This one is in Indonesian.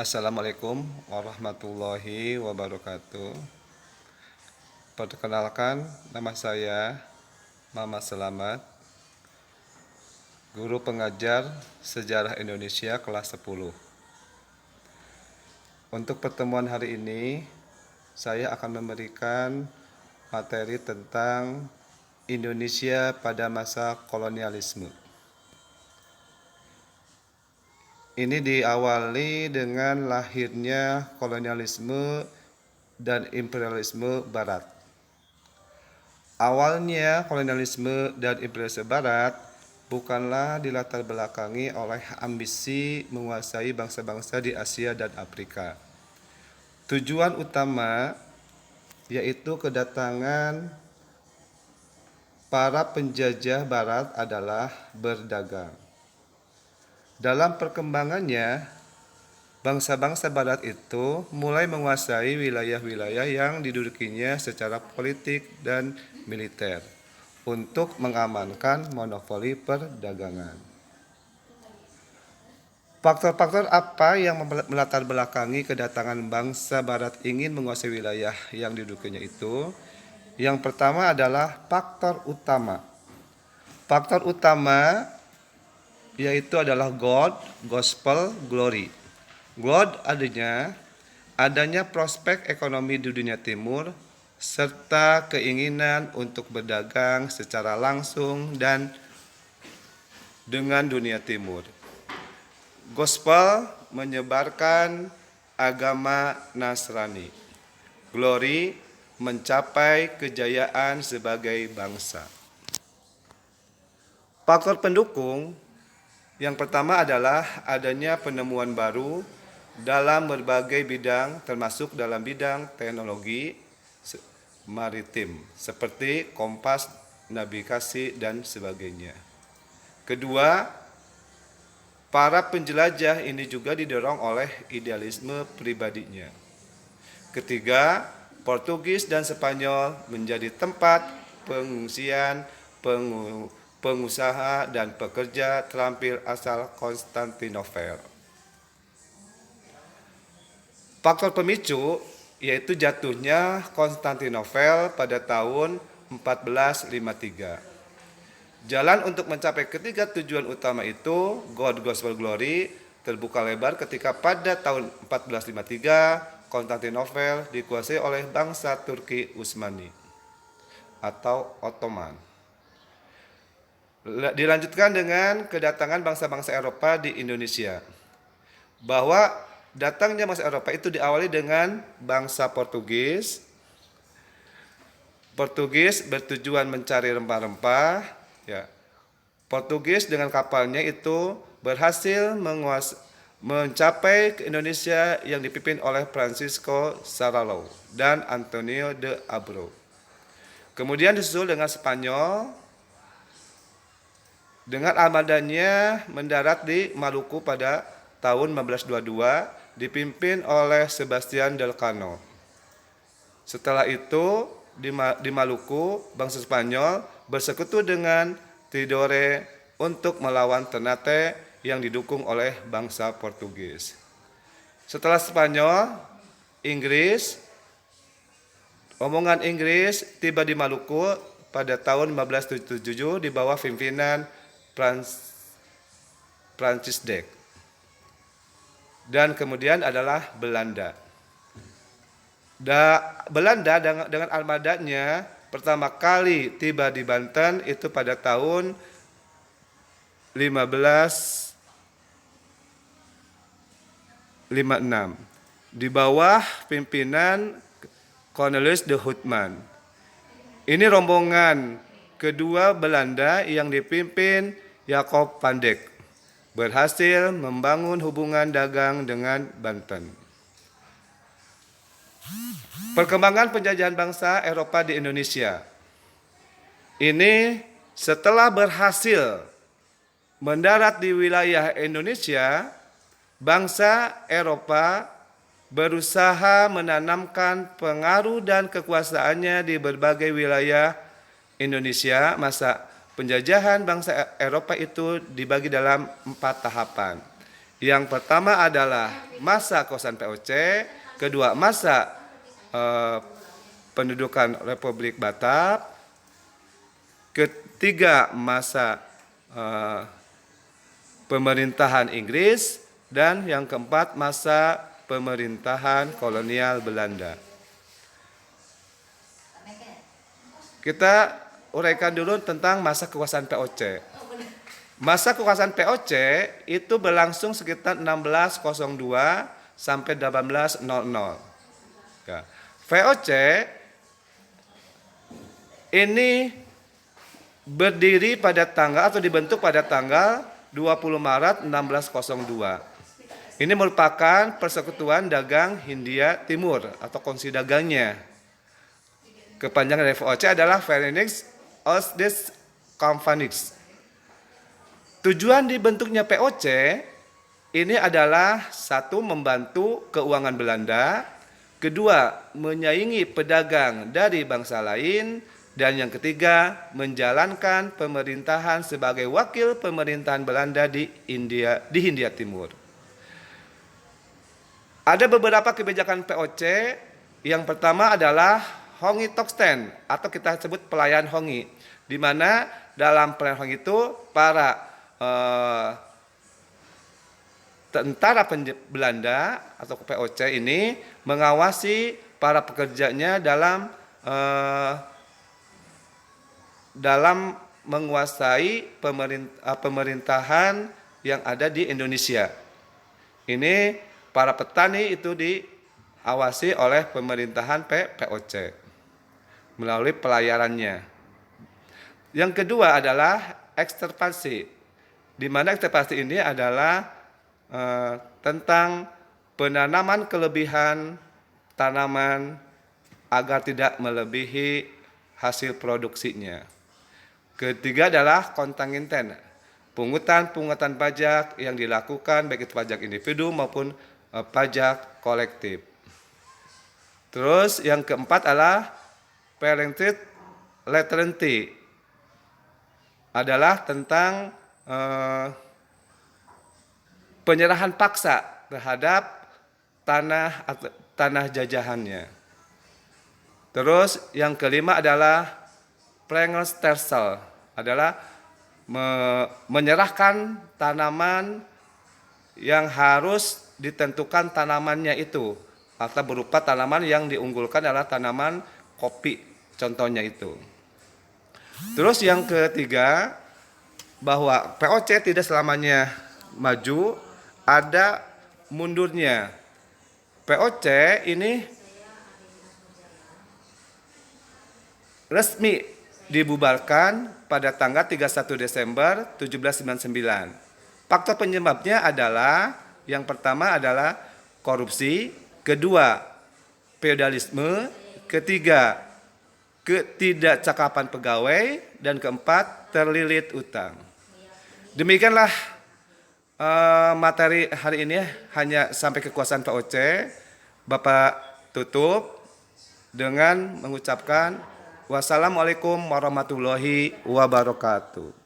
Assalamualaikum warahmatullahi wabarakatuh. Perkenalkan, nama saya Muhammad Selamat, guru pengajar Sejarah Indonesia kelas 10. Untuk pertemuan hari ini, saya akan memberikan materi tentang Indonesia pada masa kolonialisme. Ini diawali dengan lahirnya kolonialisme dan imperialisme Barat. Awalnya kolonialisme dan imperialisme Barat bukanlah dilatar belakangi oleh ambisi menguasai bangsa-bangsa di Asia dan Afrika. Tujuan utama yaitu kedatangan para penjajah Barat adalah berdagang. Dalam perkembangannya, bangsa-bangsa Barat itu mulai menguasai wilayah-wilayah yang didudukinya secara politik dan militer untuk mengamankan monopoli perdagangan. Faktor-faktor apa yang melatar belakangi kedatangan bangsa Barat ingin menguasai wilayah yang didudukinya itu? Yang pertama adalah faktor utama. Faktor utama yaitu adalah God, Gospel, Glory. God adanya prospek ekonomi di dunia timur serta keinginan untuk berdagang secara langsung dan dengan dunia timur. Gospel menyebarkan agama Nasrani. Glory mencapai kejayaan sebagai bangsa. Faktor pendukung yang pertama adalah adanya penemuan baru dalam berbagai bidang termasuk dalam bidang teknologi maritim seperti kompas, navigasi, dan sebagainya. Kedua, para penjelajah ini juga didorong oleh idealisme pribadinya. Ketiga, Portugis dan Spanyol menjadi tempat pengungsian pengusaha dan pekerja terampil asal Konstantinopel. Faktor pemicu yaitu jatuhnya Konstantinopel pada tahun 1453. Jalan untuk mencapai ketiga tujuan utama itu, God, Gospel, Glory, terbuka lebar ketika pada tahun 1453 Konstantinopel dikuasai oleh bangsa Turki Utsmani atau Ottoman. Dilanjutkan dengan kedatangan bangsa-bangsa Eropa di Indonesia. Bahwa datangnya bangsa Eropa itu diawali dengan bangsa Portugis. Portugis bertujuan mencari rempah-rempah. Ya. Portugis dengan kapalnya itu berhasil mencapai ke Indonesia yang dipimpin oleh Francisco Saralou dan Antonio de Abreu. Kemudian disusul dengan Spanyol dengan armadanya mendarat di Maluku pada tahun 1522 dipimpin oleh Sebastian del Cano. Setelah itu di Maluku bangsa Spanyol bersekutu dengan Tidore untuk melawan Ternate yang didukung oleh bangsa Portugis. Setelah Spanyol, rombongan Inggris tiba di Maluku pada tahun 1577 di bawah pimpinan Francis Drake. Dan kemudian adalah Belanda. Belanda dengan armadanya pertama kali tiba di Banten itu pada tahun 1556 di bawah pimpinan Cornelis de Houtman. Ini rombongan kedua Belanda yang dipimpin Jacob van Dyk berhasil membangun hubungan dagang dengan Banten. Perkembangan penjajahan bangsa Eropa di Indonesia. Ini setelah berhasil mendarat di wilayah Indonesia, bangsa Eropa berusaha menanamkan pengaruh dan kekuasaannya di berbagai wilayah Indonesia. Masa penjajahan bangsa Eropa itu dibagi dalam 4 tahapan. Yang pertama adalah masa kekuasaan VOC, kedua masa pendudukan Republik Batak, ketiga masa pemerintahan Inggris, dan yang keempat masa pemerintahan kolonial Belanda. Kita uraikan dulu tentang masa kekuasaan VOC. Masa kekuasaan VOC itu berlangsung sekitar 1602 sampai 1800. Ya. VOC ini berdiri pada tanggal atau dibentuk pada tanggal 20 Maret 1602. Ini merupakan Persekutuan Dagang Hindia Timur atau kongsi dagangnya. Kepanjangan dari VOC adalah Verenigd Oostindische Compagnies. Tujuan dibentuknya VOC ini adalah satu, membantu keuangan Belanda, kedua, menyaingi pedagang dari bangsa lain, dan yang ketiga, menjalankan pemerintahan sebagai wakil pemerintahan Belanda di Hindia Timur. Ada beberapa kebijakan VOC. Yang pertama adalah Hongi Toksten atau kita sebut pelayan Hongi, di mana dalam pelayan Hongi itu para tentara Belanda atau VOC ini mengawasi para pekerjanya dalam menguasai pemerintahan yang ada di Indonesia. Ini para petani itu diawasi oleh pemerintahan VOC melalui pelayarannya. Yang kedua adalah ekstirpasi, di mana ekstirpasi ini adalah tentang penanaman kelebihan tanaman agar tidak melebihi hasil produksinya. Ketiga adalah kontingentan, pungutan pajak yang dilakukan baik itu pajak individu maupun pajak kolektif. Terus yang keempat adalah Parentage Latency, adalah tentang penyerahan paksa terhadap tanah jajahannya. Terus yang kelima adalah Prengelstersel, adalah menyerahkan tanaman yang harus ditentukan tanamannya itu, atau berupa tanaman yang diunggulkan adalah tanaman kopi, contohnya itu. Terus yang ketiga, bahwa VOC tidak selamanya maju, ada mundurnya. VOC ini resmi dibubarkan pada tanggal 31 Desember 1799. Faktor penyebabnya adalah, yang pertama adalah korupsi, kedua feodalisme, ketiga ketidakcakapan pegawai, dan keempat terlilit utang. Demikianlah materi hari ini, hanya sampai kekuasaan VOC. Bapak tutup dengan mengucapkan wassalamualaikum warahmatullahi wabarakatuh.